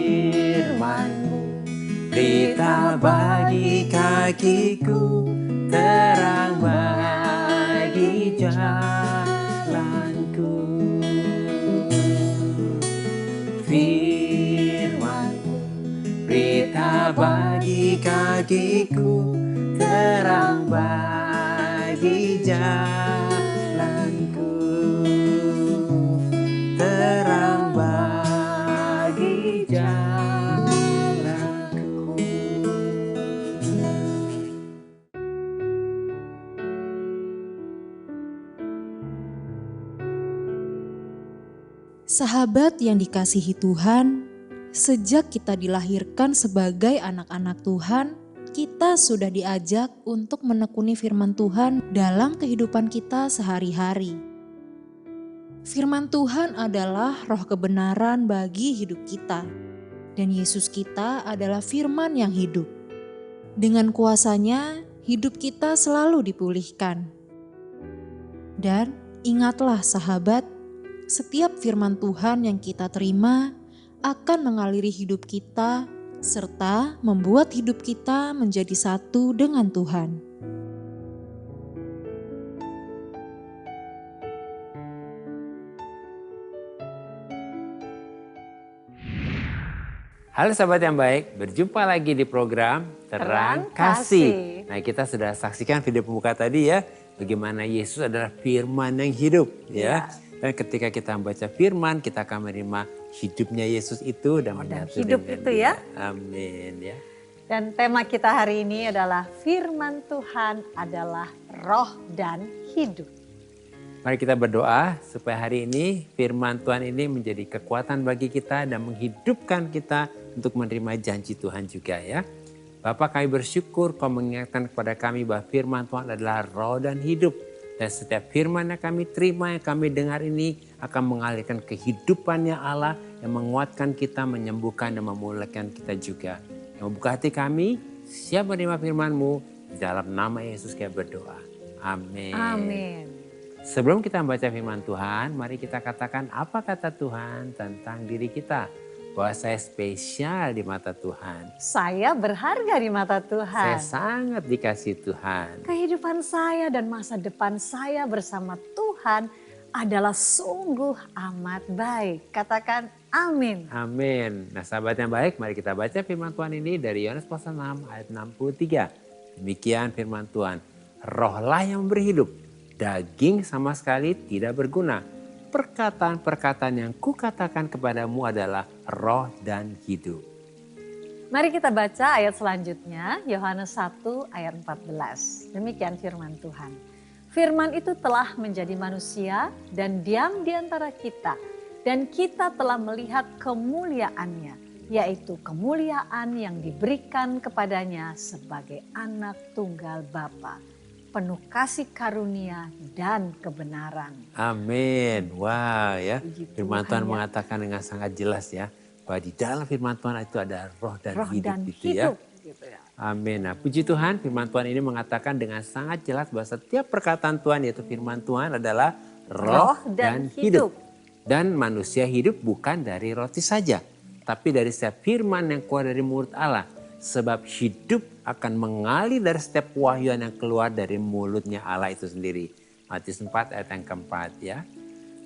Firman-Mu, berita bagi kakiku, terang bagi jalanku. Firman-Mu, berita bagi kakiku, terang bagi jalanku. Terang bagi jalanku. Sahabat yang dikasihi Tuhan, sejak kita dilahirkan sebagai anak-anak Tuhan, kita sudah diajak untuk menekuni firman Tuhan dalam kehidupan kita sehari-hari. Firman Tuhan adalah roh kebenaran bagi hidup kita, dan Yesus kita adalah firman yang hidup. Dengan kuasanya, hidup kita selalu dipulihkan. Dan ingatlah sahabat, setiap firman Tuhan yang kita terima akan mengaliri hidup kita serta membuat hidup kita menjadi satu dengan Tuhan. Halo sahabat yang baik, berjumpa lagi di program Terang Kasih. Nah, kita sudah saksikan video pembuka tadi ya, bagaimana Yesus adalah firman yang hidup ya. Dan ketika kita membaca firman, kita akan menerima hidupnya Yesus itu dan menyatu hidup dengan itu Dia. ya. Amin ya. Dan tema kita hari ini adalah firman Tuhan adalah roh dan hidup. Mari kita berdoa supaya hari ini firman Tuhan ini menjadi kekuatan bagi kita dan menghidupkan kita untuk menerima janji Tuhan juga ya. Bapa, kami bersyukur Kau mengingatkan kepada kami bahwa firman Tuhan adalah roh dan hidup. Dan setiap firman yang kami terima, yang kami dengar ini akan mengalirkan kehidupannya Allah yang menguatkan kita, menyembuhkan dan memulihkan kita juga. Yang membuka hati kami, siap menerima firman-Mu. Dalam nama Yesus kami berdoa. Amin. Amin. Sebelum kita membaca firman Tuhan, mari kita katakan apa kata Tuhan tentang diri kita. Bahwa saya spesial di mata Tuhan. Saya berharga di mata Tuhan. Saya sangat dikasihi Tuhan. Kehidupan saya dan masa depan saya bersama Tuhan adalah sungguh amat baik. Katakan amin. Amin. Nah sahabat yang baik, mari kita baca firman Tuhan ini dari Yohanes pasal 6 ayat 63. Demikian firman Tuhan. Rohlah yang memberi hidup. Daging sama sekali tidak berguna. Perkataan-perkataan yang kukatakan kepadamu adalah roh dan hidup. Mari kita baca ayat selanjutnya, Yohanes 1 ayat 14. Demikian firman Tuhan. Firman itu telah menjadi manusia dan diam di antara kita. Dan kita telah melihat kemuliaannya, yaitu kemuliaan yang diberikan kepadanya sebagai anak tunggal Bapa, penuh kasih karunia dan kebenaran. Amin. Wah ya, firman Tuhan ya. mengatakan dengan sangat jelas ya, bahwa di dalam firman Tuhan itu ada roh dan hidup Dan gitu hidup, ya. gitu ya. Amin. Nah puji Tuhan, firman Tuhan ini mengatakan dengan sangat jelas bahwa setiap perkataan Tuhan yaitu firman Tuhan adalah roh dan hidup. Dan manusia hidup bukan dari roti saja, tapi dari setiap firman yang keluar dari mulut Allah. Sebab hidup akan mengalir dari setiap wahyuan yang keluar dari mulutnya Allah itu sendiri. Matius 4 ayat yang keempat ya.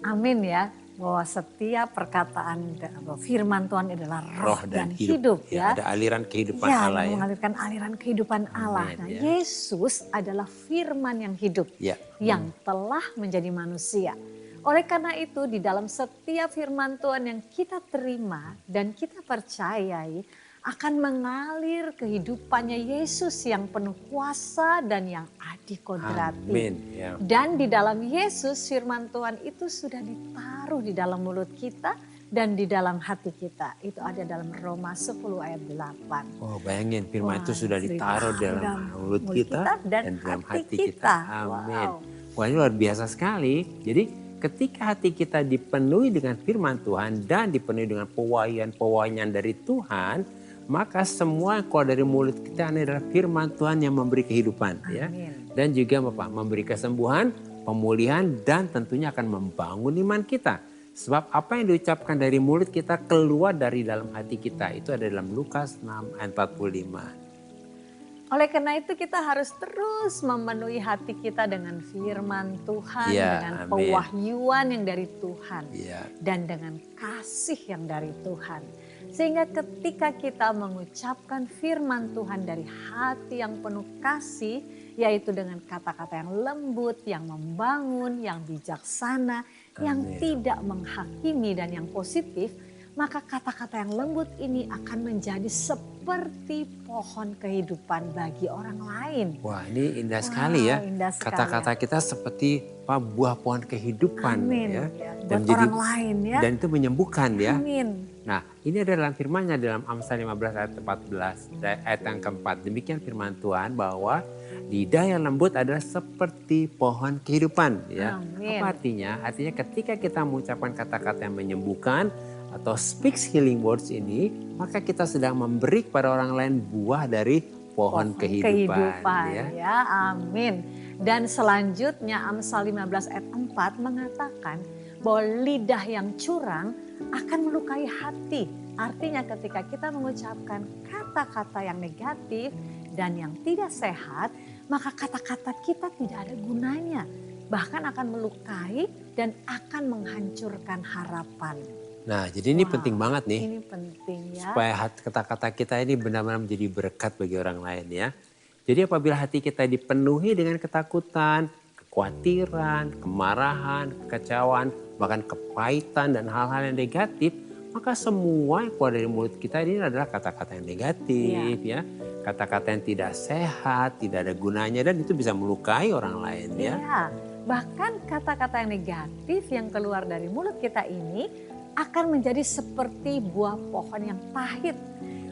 Amin ya, bahwa setiap perkataan firman Tuhan adalah roh dan hidup ya. Ada aliran kehidupan ya, Allah ya. mengalirkan aliran kehidupan Allah. Nah, ya. Yesus adalah firman yang hidup Ya. yang telah menjadi manusia. Oleh karena itu di dalam setiap firman Tuhan yang kita terima dan kita percayai akan mengalir kehidupannya Yesus yang penuh kuasa dan yang adikodrati. Amin. Ya. Dan di dalam Yesus firman Tuhan itu sudah ditaruh di dalam mulut kita dan di dalam hati kita. Itu ada dalam Roma 10 ayat 8. Oh bayangin firman itu sudah ditaruh dalam mulut kita dan dalam hati kita. Amin. Wow. Wah ini luar biasa sekali. Jadi ketika hati kita dipenuhi dengan firman Tuhan dan dipenuhi dengan pewahyuan dari Tuhan, maka semua yang keluar dari mulut kita ini adalah firman Tuhan yang memberi kehidupan. Ya. Dan juga memberi kesembuhan, pemulihan, dan tentunya akan membangun iman kita. Sebab apa yang diucapkan dari mulut kita keluar dari dalam hati kita. Itu ada dalam Lukas 6 ayat 45. Oleh karena itu kita harus terus memenuhi hati kita dengan firman Tuhan, dengan pewahyuan yang dari Tuhan, dan dengan kasih yang dari Tuhan. Sehingga ketika kita mengucapkan firman Tuhan dari hati yang penuh kasih, yaitu dengan kata-kata yang lembut, yang membangun, yang bijaksana, yang tidak menghakimi dan yang positif, maka kata-kata yang lembut ini akan menjadi seperti pohon kehidupan bagi orang lain. Wah, ini indah sekali ya. Kata-kata kita seperti buah pohon kehidupan. Ya. Dan buat orang lain ya. Dan itu menyembuhkan ya. Amin. Nah, ini ada dalam firman-Nya dalam Amsal 15 ayat 14 ayat yang keempat. Demikian firman Tuhan bahwa lidah yang lembut adalah seperti pohon kehidupan. Ya. Apa artinya? Artinya ketika kita mengucapkan kata-kata yang menyembuhkan, atau speaks healing words ini, maka kita sedang memberi kepada orang lain buah dari pohon kehidupan. Ya, amin. Dan selanjutnya Amsal 15 ayat 4 mengatakan bahwa lidah yang curang akan melukai hati. Artinya ketika kita mengucapkan kata-kata yang negatif dan yang tidak sehat, maka kata-kata kita tidak ada gunanya. Bahkan akan melukai dan akan menghancurkan harapan. Nah, jadi ini penting banget nih. Ini penting ya. Supaya kata-kata kita ini benar-benar menjadi berkat bagi orang lain ya. Jadi apabila hati kita dipenuhi dengan ketakutan, kekhawatiran, kemarahan, kekecewaan, bahkan kepahitan dan hal-hal yang negatif, maka semua yang keluar dari mulut kita ini adalah kata-kata yang negatif ya. Kata-kata yang tidak sehat, tidak ada gunanya dan itu bisa melukai orang lain ya. Bahkan kata-kata yang negatif yang keluar dari mulut kita ini akan menjadi seperti buah pohon yang pahit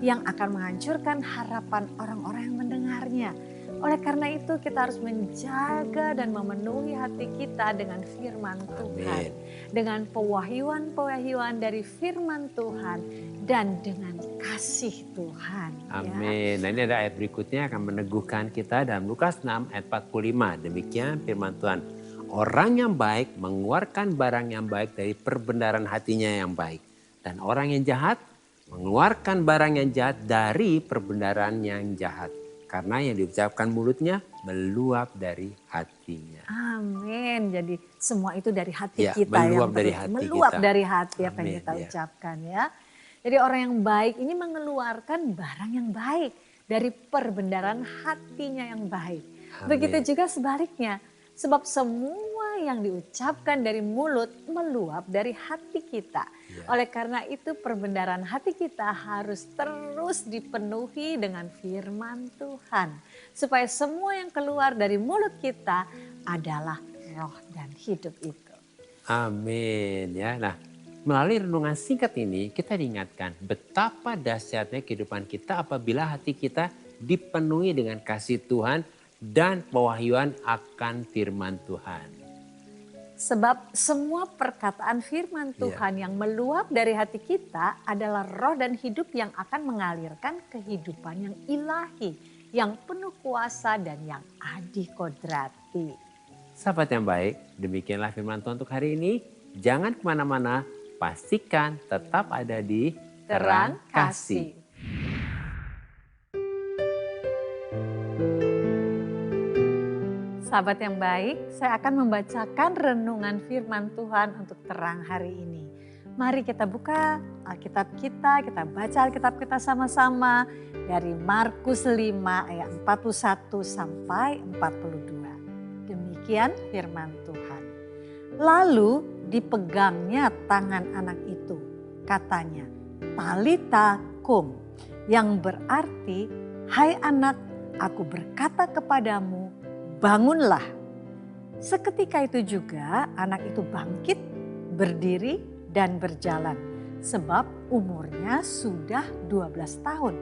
yang akan menghancurkan harapan orang-orang yang mendengarnya. Oleh karena itu kita harus menjaga dan memenuhi hati kita dengan firman Tuhan. Dengan pewahyuan-pewahyuan dari firman Tuhan dan dengan kasih Tuhan. Amin. Nah ini ada ayat berikutnya akan meneguhkan kita dalam Lukas 6 ayat 45. Demikian firman Tuhan. Orang yang baik mengeluarkan barang yang baik dari perbendaharaan hatinya yang baik. Dan orang yang jahat mengeluarkan barang yang jahat dari perbendaharaan yang jahat. Karena yang diucapkan mulutnya meluap dari hatinya. Amin. Jadi semua itu dari hati kita. Meluap dari hati meluap kita. Dari hati apa yang kita ucapkan ya. Jadi orang yang baik ini mengeluarkan barang yang baik. Dari perbendaharaan hatinya yang baik. Amin. Begitu juga sebaliknya. Sebab semua yang diucapkan dari mulut meluap dari hati kita. Oleh karena itu perbendaharaan hati kita harus terus dipenuhi dengan firman Tuhan. Supaya semua yang keluar dari mulut kita adalah roh dan hidup itu. Amin ya. Nah, melalui renungan singkat ini kita diingatkan betapa dahsyatnya kehidupan kita apabila hati kita dipenuhi dengan kasih Tuhan dan pewahyuan akan firman Tuhan. Sebab semua perkataan firman Tuhan yang meluap dari hati kita adalah roh dan hidup yang akan mengalirkan kehidupan yang ilahi, yang penuh kuasa dan yang adikodrati. Sahabat yang baik, demikianlah firman Tuhan untuk hari ini. Jangan kemana-mana, pastikan tetap ada di Terang Kasih. Sahabat yang baik, saya akan membacakan renungan firman Tuhan untuk terang hari ini. Mari kita buka Alkitab kita baca Alkitab kita sama-sama dari Markus 5 ayat 41 sampai 42. Demikian firman Tuhan. Lalu dipegangnya tangan anak itu, katanya, Talita kum, yang berarti, hai anak, aku berkata kepadamu, bangunlah. Seketika itu juga anak itu bangkit, berdiri dan berjalan. Sebab umurnya sudah 12 tahun.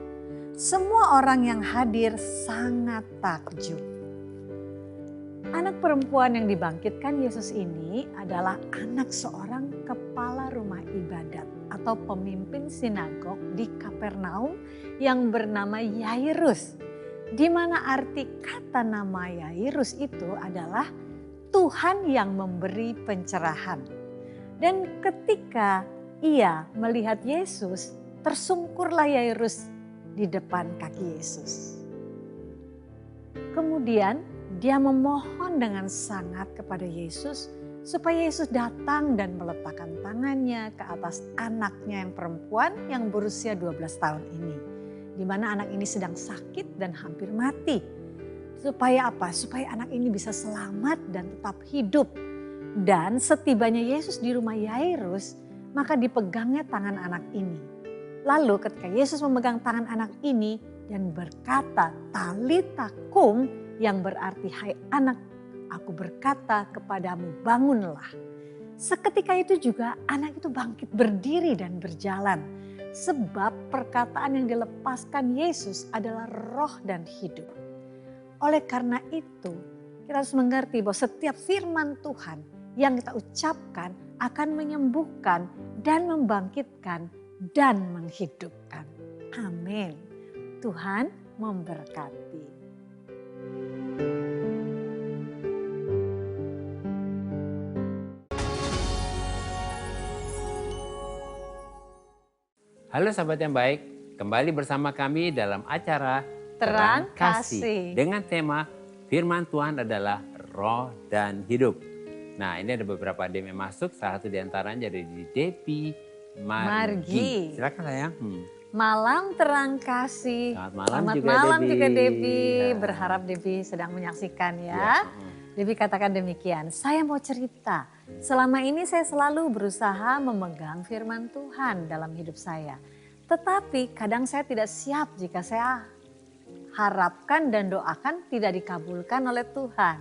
Semua orang yang hadir sangat takjub. Anak perempuan yang dibangkitkan Yesus ini adalah anak seorang kepala rumah ibadat atau pemimpin sinagog di Kapernaum yang bernama Yairus. Di mana arti kata nama Yairus itu adalah Tuhan yang memberi pencerahan. Dan ketika ia melihat Yesus, tersungkurlah Yairus di depan kaki Yesus. Kemudian dia memohon dengan sangat kepada Yesus supaya Yesus datang dan meletakkan tangannya ke atas anaknya yang perempuan yang berusia 12 tahun ini. Di mana anak ini sedang sakit dan hampir mati. Supaya apa? Supaya anak ini bisa selamat dan tetap hidup. Dan setibanya Yesus di rumah Yairus, maka dipegangnya tangan anak ini. Lalu ketika Yesus memegang tangan anak ini dan berkata, "Talita kum," yang berarti, "Hai anak, aku berkata kepadamu, bangunlah." Seketika itu juga anak itu bangkit berdiri dan berjalan. Sebab perkataan yang dilepaskan Yesus adalah roh dan hidup. Oleh karena itu kita harus mengerti bahwa setiap firman Tuhan yang kita ucapkan akan menyembuhkan dan membangkitkan dan menghidupkan. Amin. Tuhan memberkati. Halo sahabat yang baik, kembali bersama kami dalam acara Terang Kasih dengan tema Firman Tuhan adalah Roh dan Hidup. Nah, ini ada beberapa DM yang masuk, salah satu diantaranya dari Debbie Margi. Silakan sayang. Malam Terang Kasih. Selamat malam juga Ya. Debbie. Berharap Debbie sedang menyaksikan ya. Debbie katakan demikian, "Saya mau cerita. Selama ini saya selalu berusaha memegang firman Tuhan dalam hidup saya. Tetapi kadang saya tidak siap jika saya harapkan dan doakan tidak dikabulkan oleh Tuhan.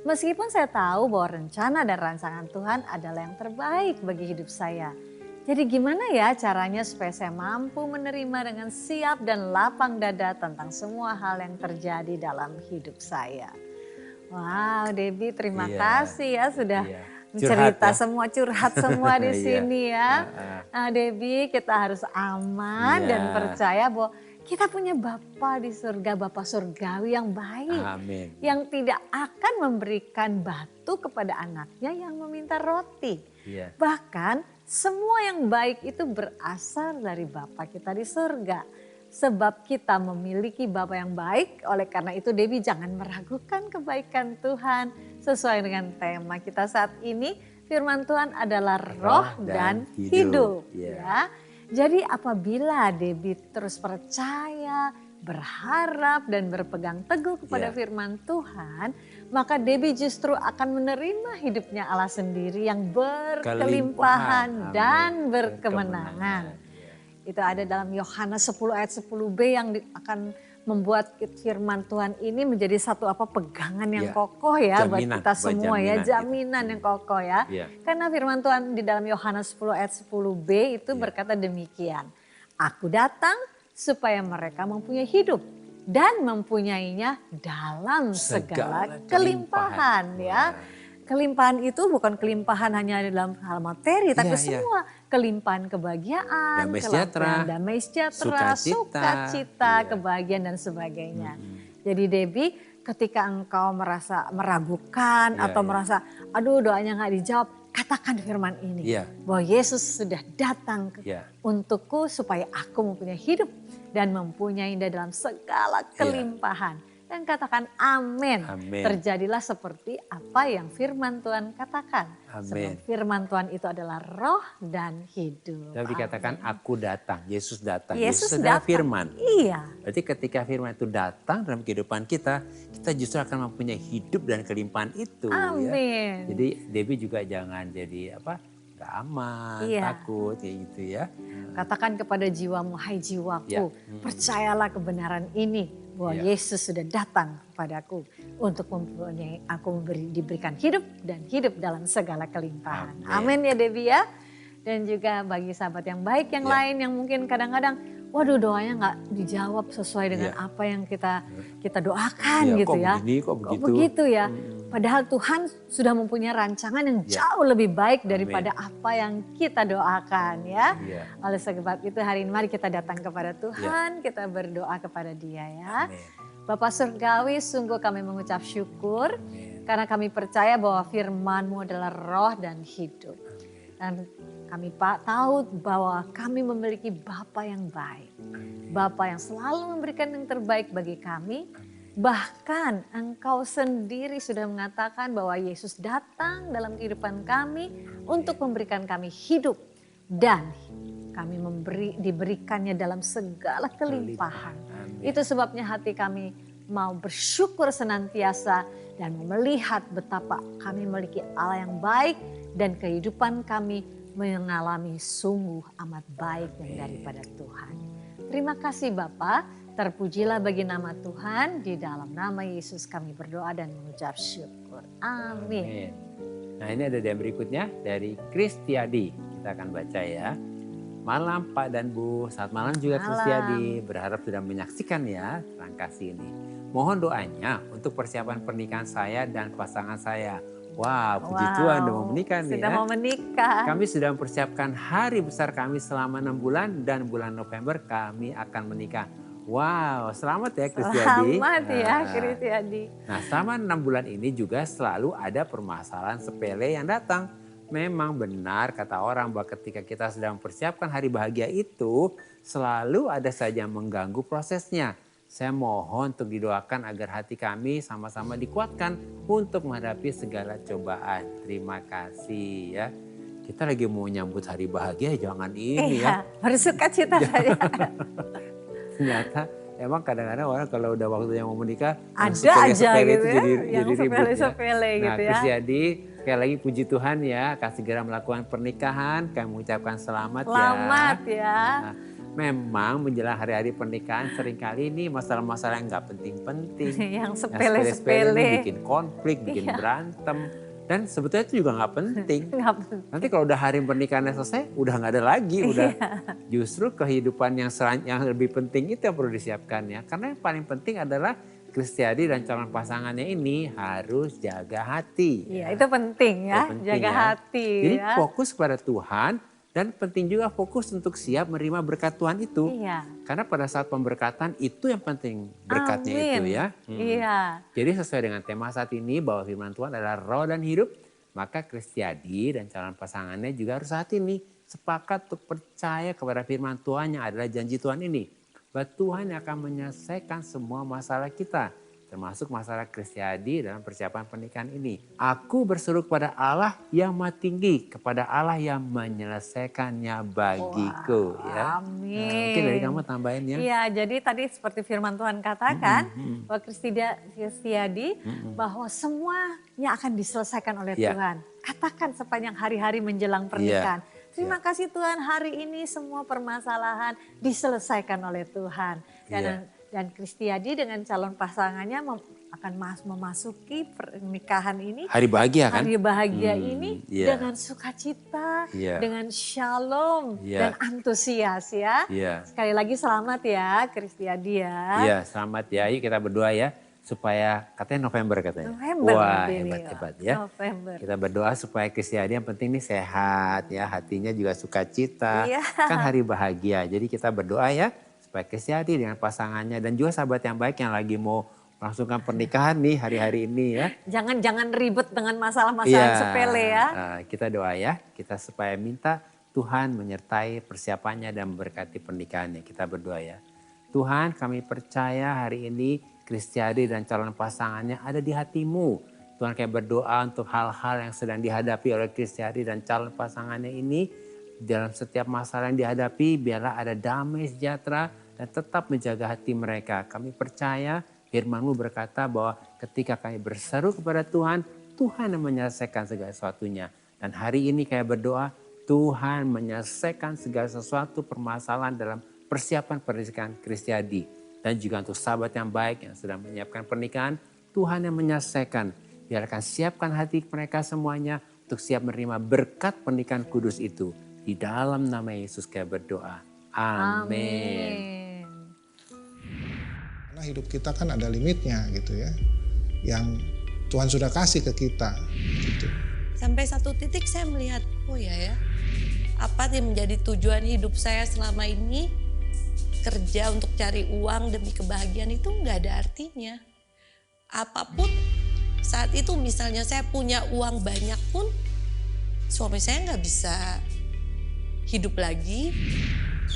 Meskipun saya tahu bahwa rencana dan rancangan Tuhan adalah yang terbaik bagi hidup saya. Jadi gimana ya caranya supaya saya mampu menerima dengan siap dan lapang dada tentang semua hal yang terjadi dalam hidup saya?" Wow, Debbie terima kasih ya sudah cerita semua, curhat semua di sini ya. Nah Debbie, kita harus aman dan percaya bahwa kita punya Bapa di surga, Bapa surgawi yang baik. Amin. Yang tidak akan memberikan batu kepada anaknya yang meminta roti. Bahkan semua yang baik itu berasal dari Bapa kita di surga. Sebab kita memiliki Bapa yang baik, oleh karena itu Debbie jangan meragukan kebaikan Tuhan. Sesuai dengan tema kita saat ini, firman Tuhan adalah roh dan hidup. Ya. Jadi apabila Debbie terus percaya, berharap dan berpegang teguh kepada firman Tuhan, maka Debbie justru akan menerima hidupnya Allah sendiri yang berkelimpahan dan berkemenangan. Itu ada dalam Yohanes 10 ayat 10b yang akan membuat firman Tuhan ini menjadi satu pegangan yang kokoh ya buat kita semua ya, jaminan yang kokoh ya. Karena firman Tuhan di dalam Yohanes 10 ayat 10b itu berkata demikian, "Aku datang supaya mereka mempunyai hidup dan mempunyainya dalam segala kelimpahan." Ya. Kelimpahan itu bukan kelimpahan hanya dalam hal materi, tapi semua kelimpahan kebahagiaan, damai sejahtera, sukacita, kebahagiaan dan sebagainya. Jadi Debbie, ketika engkau merasa meragukan atau merasa aduh doanya nggak dijawab, katakan firman ini bahwa Yesus sudah datang untukku supaya aku mempunyai hidup dan mempunyai dalam segala kelimpahan. Dan katakan amin. Terjadilah seperti apa yang firman Tuhan katakan. Sebab firman Tuhan itu adalah roh dan hidup. Tapi dikatakan aku datang, Yesus datang. Yesus adalah firman. Iya. Berarti ketika firman itu datang dalam kehidupan kita, kita justru akan mempunyai hidup dan kelimpahan itu. Amin. Ya. Jadi Debbie juga jangan jadi gak aman, takut kayak gitu ya. Katakan kepada jiwamu, hai jiwaku, percayalah kebenaran ini. Bahwa Yesus sudah datang kepadaku untuk mempunyai diberikan hidup dan hidup dalam segala kelimpahan. Amin ya Debbie ya. Dan juga bagi sahabat yang baik yang lain yang mungkin kadang-kadang waduh doanya nggak dijawab sesuai dengan Iya. apa yang kita doakan Iya, gitu kok ya. begini, kok Kok begitu. begitu ya? Padahal Tuhan sudah mempunyai rancangan yang Ya. jauh lebih baik daripada Amin. apa yang kita doakan ya. Iya. Oleh sebab itu hari ini mari kita datang kepada Tuhan, kita berdoa kepada Dia ya. Amin. Bapak Surgawi, sungguh kami mengucap syukur Amin. karena kami percaya bahwa firman-Mu adalah roh dan hidup. Dan kami tahu bahwa kami memiliki Bapa yang baik. Bapa yang selalu memberikan yang terbaik bagi kami. Bahkan Engkau sendiri sudah mengatakan bahwa Yesus datang dalam kehidupan kami untuk memberikan kami hidup. Dan kami diberikannya dalam segala kelimpahan. Amin. Itu sebabnya hati kami mau bersyukur senantiasa dan melihat betapa kami memiliki Allah yang baik dan kehidupan kami mengalami sungguh amat baik yang daripada Tuhan. Terima kasih Bapa, terpujilah bagi nama Tuhan, di dalam nama Yesus kami berdoa dan mengucap syukur. Amin. Amin. Nah ini ada yang berikutnya dari Kristiadi, kita akan baca ya. Malam Pak dan Bu, selamat malam juga Malam. Kristiadi, berharap sudah menyaksikan ya terang kasih ini. Mohon doanya untuk persiapan pernikahan saya dan pasangan saya. Wah, puji Tuhan udah mau menikah nih Sudah ya. mau menikah. Kami sudah mempersiapkan hari besar kami selama 6 bulan dan bulan November kami akan menikah. Wow, selamat ya Kristiadi. Selamat ya Kristiadi. Nah, selama 6 bulan ini juga selalu ada permasalahan sepele yang datang. Memang benar kata orang bahwa ketika kita sedang mempersiapkan hari bahagia itu selalu ada saja yang mengganggu prosesnya. Saya mohon untuk didoakan agar hati kami sama-sama dikuatkan untuk menghadapi segala cobaan. Terima kasih ya. Kita lagi mau nyambut hari bahagia, jangan ini ya. Bersuka cita saja. Ternyata emang kadang-kadang orang kalau udah waktunya mau menikah, yang Ada aja sepele-sepele gitu itu ya, jadi yang ribut ya. sepele-sepele Nah, gitu ya. Kristiadi, sekali lagi puji Tuhan ya, akan segera melakukan pernikahan. Kami mengucapkan selamat ya. Selamat ya. Nah, memang menjelang hari-hari pernikahan seringkali ini masalah-masalah yang nggak penting-penting. Yang Yang sepele-sepele. ini bikin konflik, bikin Iya. berantem. Dan sebetulnya itu juga nggak penting. Nggak penting. Nanti kalau udah hari pernikahannya selesai, udah nggak ada lagi. Udah justru kehidupan yang lebih penting itu yang perlu disiapkan ya. Karena yang paling penting adalah Kristiadi dan calon pasangannya ini harus jaga hati. Iya, itu penting ya, Itu penting jaga ya. hati Jadi ya. fokus pada Tuhan dan penting juga fokus untuk siap menerima berkat Tuhan itu. Iya. Karena pada saat pemberkatan itu yang penting berkatnya Amin. itu ya. Iya. Jadi sesuai dengan tema saat ini bahwa firman Tuhan adalah roh dan hidup, maka Kristiadi dan calon pasangannya juga harus saat ini sepakat untuk percaya kepada firman Tuhan yang adalah janji Tuhan ini. Bahwa Tuhan yang akan menyelesaikan semua masalah kita, termasuk masalah Kristiadi dalam persiapan pernikahan ini. Aku berseru kepada Allah yang Maha Tinggi, kepada Allah yang menyelesaikannya bagiku. Ya. Amin. Nah, mungkin dari kamu tambahin ya. Iya, jadi tadi seperti firman Tuhan katakan bahwa Kristiadi bahwa semuanya akan diselesaikan oleh Ya. Tuhan. Katakan sepanjang hari-hari menjelang pernikahan. Terima kasih Tuhan, hari ini semua permasalahan diselesaikan oleh Tuhan. Dan Kristiadi dengan calon pasangannya akan memasuki pernikahan ini. Hari bahagia kan? Hari bahagia ini iya. dengan sukacita, Iya. dengan shalom Iya. dan antusias ya. Iya. Sekali lagi selamat ya Kristiadi ya. Iya, selamat ya. Yuk kita berdoa ya. Supaya katanya November katanya. November Wah, nanti nih, hebat-hebat ya. November. Kita berdoa supaya Kristiadi yang penting nih sehat ya. Hatinya juga sukacita. Iya. Kan hari bahagia. Jadi kita berdoa ya. Supaya Kristiadi dengan pasangannya. Dan juga sahabat yang baik yang lagi mau melangsungkan pernikahan nih hari-hari ini ya. Jangan ribet dengan masalah-masalah sepele ya. Kita doa ya. Kita supaya minta Tuhan menyertai persiapannya dan memberkati pernikahannya. Kita berdoa ya. Tuhan, kami percaya hari ini Kristiadi dan calon pasangannya ada di hatimu. Tuhan kayak berdoa untuk hal-hal yang sedang dihadapi oleh Kristiadi dan calon pasangannya ini. Dalam setiap masalah yang dihadapi biarlah ada damai sejahtera dan tetap menjaga hati mereka. Kami percaya firman-Mu berkata bahwa ketika kami berseru kepada Tuhan, Tuhan yang menyelesaikan segala sesuatunya. Dan hari ini kayak berdoa, Tuhan menyelesaikan segala sesuatu permasalahan dalam persiapan pernikahan Kristiadi. Dan juga untuk sahabat yang baik yang sedang menyiapkan pernikahan, Tuhan yang menyelesaikan. Biarkan siapkan hati mereka semuanya untuk siap menerima berkat pernikahan kudus itu. Di dalam nama Yesus kami berdoa. Amin. Karena hidup kita kan ada limitnya gitu ya, yang Tuhan sudah kasih ke kita gitu. Sampai satu titik saya melihat, oh ya, apa yang menjadi tujuan hidup saya selama ini, kerja untuk cari uang demi kebahagiaan itu nggak ada artinya. Apapun saat itu, misalnya saya punya uang banyak pun, suami saya nggak bisa hidup lagi.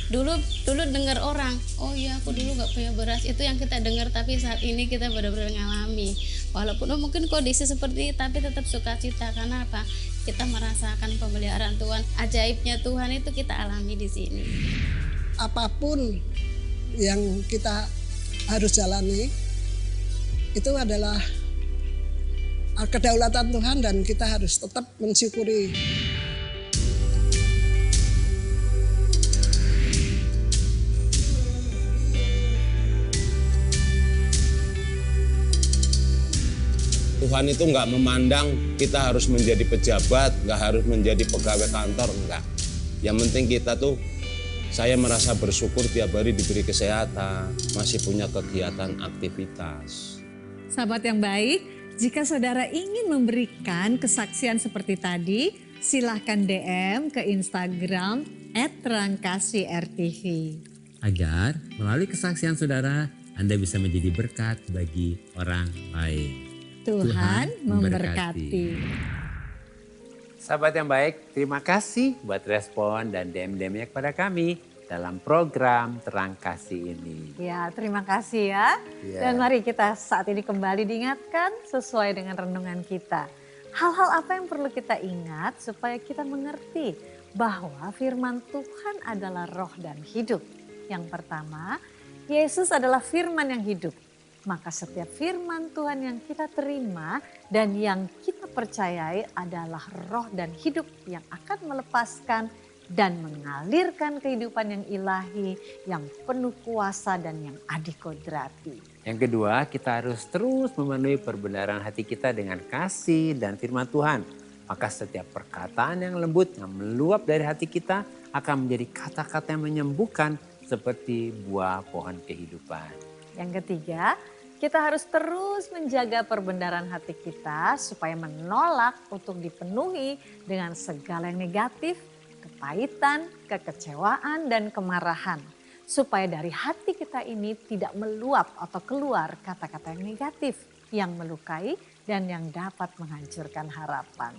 Dulu dengar orang, oh iya aku dulu nggak punya beras, itu yang kita dengar, tapi saat ini kita benar-benar ngalami. Walaupun mungkin kondisi seperti ini, tapi tetap sukacita. Karena apa? Kita merasakan pemeliharaan Tuhan, ajaibnya Tuhan itu kita alami di sini. Apapun yang kita harus jalani itu adalah kedaulatan Tuhan dan kita harus tetap mensyukuri. Tuhan itu nggak memandang kita harus menjadi pejabat, nggak harus menjadi pegawai kantor, enggak. Yang penting kita tuh, saya merasa bersyukur tiap hari diberi kesehatan, masih punya kegiatan aktivitas. Sahabat yang baik, jika saudara ingin memberikan kesaksian seperti tadi, silahkan DM ke Instagram @terangkasih_rtv. Agar melalui kesaksian saudara, Anda bisa menjadi berkat bagi orang lain. Tuhan memberkati. Sahabat yang baik, terima kasih buat respon dan DM-DM-nya kepada kami dalam program Terang Kasih ini. Ya, terima kasih ya. Ya. Dan mari kita saat ini kembali diingatkan sesuai dengan renungan kita. Hal-hal apa yang perlu kita ingat supaya kita mengerti bahwa firman Tuhan adalah roh dan hidup. Yang pertama, Yesus adalah firman yang hidup. Maka setiap firman Tuhan yang kita terima dan yang kita percayai adalah roh dan hidup yang akan melepaskan dan mengalirkan kehidupan yang ilahi, yang penuh kuasa dan yang adikodrati. Yang kedua, kita harus terus memenuhi perbenaran hati kita dengan kasih dan firman Tuhan. Maka setiap perkataan yang lembut yang meluap dari hati kita akan menjadi kata-kata yang menyembuhkan seperti buah pohon kehidupan. Yang ketiga, kita harus terus menjaga perbendaharaan hati kita supaya menolak untuk dipenuhi dengan segala yang negatif, kepahitan, kekecewaan, dan kemarahan. Supaya dari hati kita ini tidak meluap atau keluar kata-kata yang negatif, yang melukai dan yang dapat menghancurkan harapan.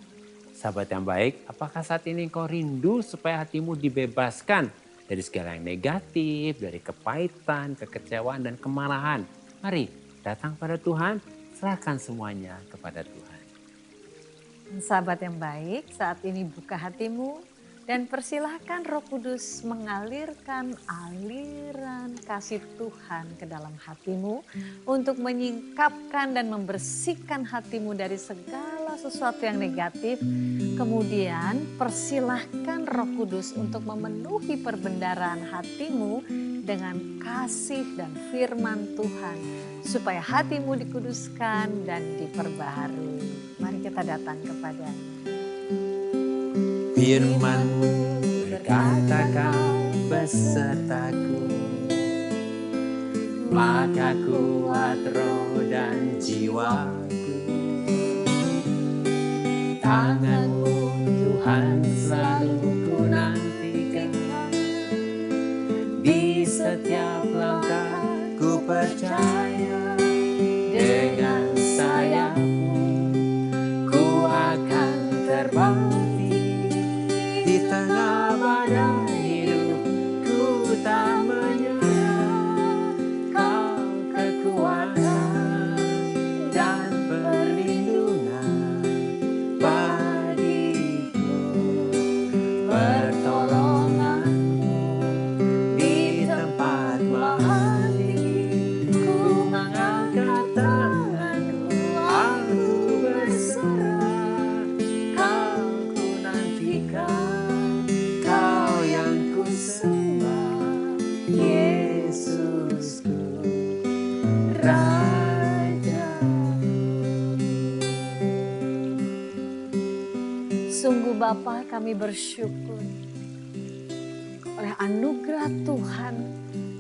Sahabat yang baik, apakah saat ini engkau rindu supaya hatimu dibebaskan dari segala yang negatif, dari kepahitan, kekecewaan, dan kemarahan? Mari datang pada Tuhan, serahkan semuanya kepada Tuhan. Sahabat yang baik, saat ini buka hatimu dan persilahkan Roh Kudus mengalirkan aliran kasih Tuhan ke dalam hatimu untuk menyingkapkan dan membersihkan hatimu dari segala sesuatu yang negatif. Kemudian persilahkan Roh Kudus untuk memenuhi perbendaharaan hatimu dengan kasih dan firman Tuhan supaya hatimu dikuduskan dan diperbaharui. Mari kita datang kepadanya. Firman-Mu berkata kau besertaku, maka kuat roh dan jiwaku. Tangan-Mu Tuhan selalu ku nantikan, di setiap langkah ku percaya. Dengan sayap-Mu ku akan terbang. Di tengah badai hidup ku tak menyerah. Kau kekuatan dan perlindungan bagiku. Pertolongan-Mu di tempat mahali. Ku mengangkat tanganku, aku berserah. Kau ku nantikan. Yesusku, Raja. Sungguh Bapa, kami bersyukur oleh anugerah Tuhan,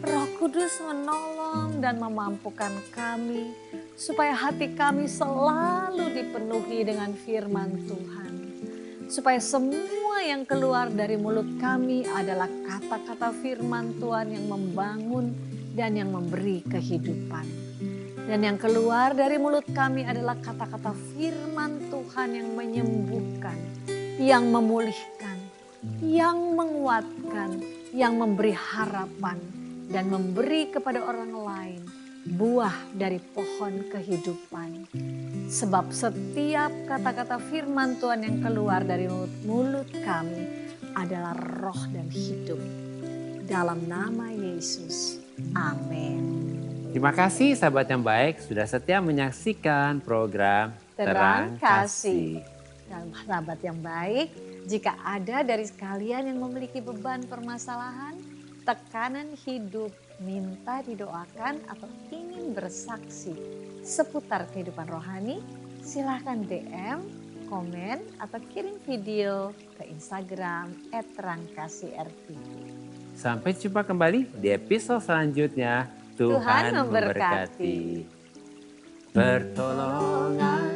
Roh Kudus menolong dan memampukan kami supaya hati kami selalu dipenuhi dengan firman Tuhan. Supaya semua yang keluar dari mulut kami adalah kata-kata firman Tuhan yang membangun dan yang memberi kehidupan. Dan yang keluar dari mulut kami adalah kata-kata firman Tuhan yang menyembuhkan, yang memulihkan, yang menguatkan, yang memberi harapan dan memberi kepada orang lain buah dari pohon kehidupan. Sebab setiap kata-kata firman Tuhan yang keluar dari mulut kami adalah roh dan hidup. Dalam nama Yesus, amin. Terima kasih sahabat yang baik sudah setia menyaksikan program Terang Kasih. Dan sahabat yang baik, jika ada dari sekalian yang memiliki beban permasalahan, tekanan hidup, minta didoakan atau ingin bersaksi seputar kehidupan rohani, silahkan DM, komen, atau kirim video ke Instagram @terangkasih_rtv. Sampai jumpa kembali di episode selanjutnya. Tuhan memberkati. Pertolongan